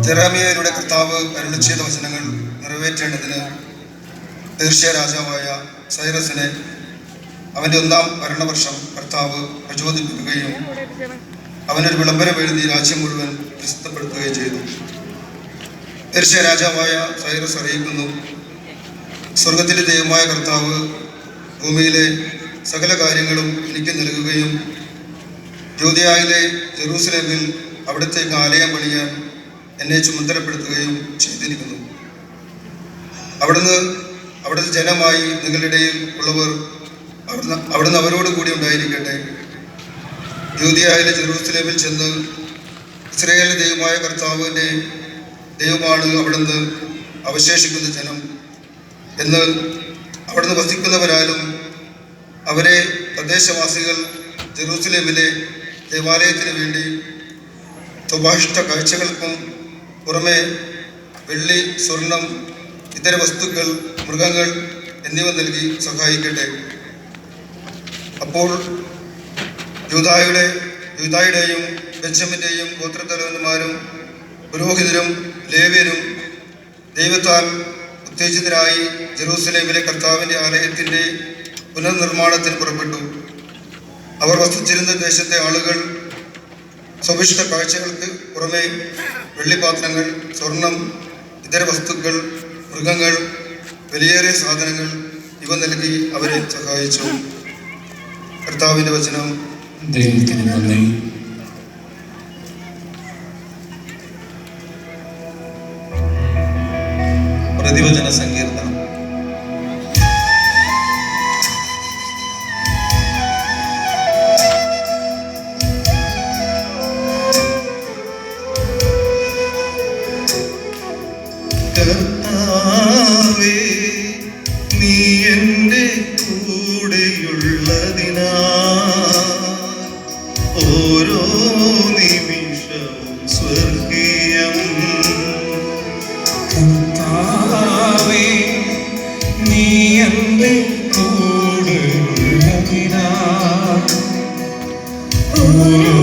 ജെറമിയയിലൂടെ കർത്താവ് അരുളി ചെയ്ത വചനങ്ങൾ നിറവേറ്റേണ്ടതിന് പേർഷ്യ രാജാവായ സൈറസിനെ അവൻ്റെ 1-ാം ഭരണവർഷം കർത്താവ് പ്രചോദിപ്പിക്കുകയും അവനൊരു വിളംബരം എഴുതി രാജ്യം മുഴുവൻ പ്രസിദ്ധപ്പെടുത്തുകയും ചെയ്തു. പേർഷ്യ രാജാവായ സൈറസ് അറിയിക്കുന്നു: സ്വർഗത്തിലെ ദൈവമായ കർത്താവ് ഭൂമിയിലെ സകല കാര്യങ്ങളും എനിക്ക് നൽകുകയും യൂദയായിലെ ജെറൂസലേമിൽ അവിടത്തേക്ക് ആലയം പണിയാൻ എന്നെ ചുമതലപ്പെടുത്തുകയും ചെയ്തിരിക്കുന്നു. അവിടുത്തെ ജനമായി നിങ്ങളുടെ ഇടയിൽ ഉള്ളവർ അവിടുന്ന് അവരോട് കൂടി ഉണ്ടായിരിക്കട്ടെ. യൂദയായിലെ ജെറൂസലേമിൽ ചെന്ന് ഇസ്രായേലിലെ ദൈവമായ കർത്താവിൻ്റെ ദൈവമാണ് അവിടുന്ന് അവശേഷിക്കുന്ന ജനം എന്ന് അവിടുന്ന് വസിക്കുന്നവരാലും അവരെ തദ്ദേശവാസികൾ ജെറൂസലേമിലെ ദേവാലയത്തിന് വേണ്ടി സ്വഭാഷിഷ്ട കാഴ്ചകൾക്കും പുറമെ വെള്ളി, സ്വർണം, ഇതര വസ്തുക്കൾ, മൃഗങ്ങൾ എന്നിവ നൽകി സഹായിക്കട്ടെ. അപ്പോൾ യൂദായുടെയും ബെഞ്ചമിൻ്റെയും ഗോത്രത്തലവന്മാരും പുരോഹിതരും ലേവ്യരും ദൈവത്താൽ ഉത്തേജിതരായി ജെറൂസലേമിലെ കർത്താവിൻ്റെ ആലയത്തിൻ്റെ പുനർനിർമ്മാണത്തിന് പുറപ്പെട്ടു. അവർ വസിച്ചിരുന്ന ദേശത്തെ ആളുകൾ സ്വഭിഷ്ട കാഴ്ചകൾക്ക് പുറമെ വെള്ളിപ്പാത്രങ്ങൾ, സ്വർണം, ഇതര വസ്തുക്കൾ, മൃഗങ്ങൾ, വിലയേറിയ സാധനങ്ങൾ ഇവ നൽകി അവരെ സഹായിച്ചു. കർത്താവിൻ്റെ വചനം. പ്രതിവചന സങ്കീർത്തനം. കർത്താവേ, നീ എൻ്റെ കൂടെയുള്ളതിനാ ഓരോ നിമിഷവും സ്വർഗീയം. കർത്താവേ, നീ എൻ്റെ കൂടെയുള്ളതിനാ ഓരോ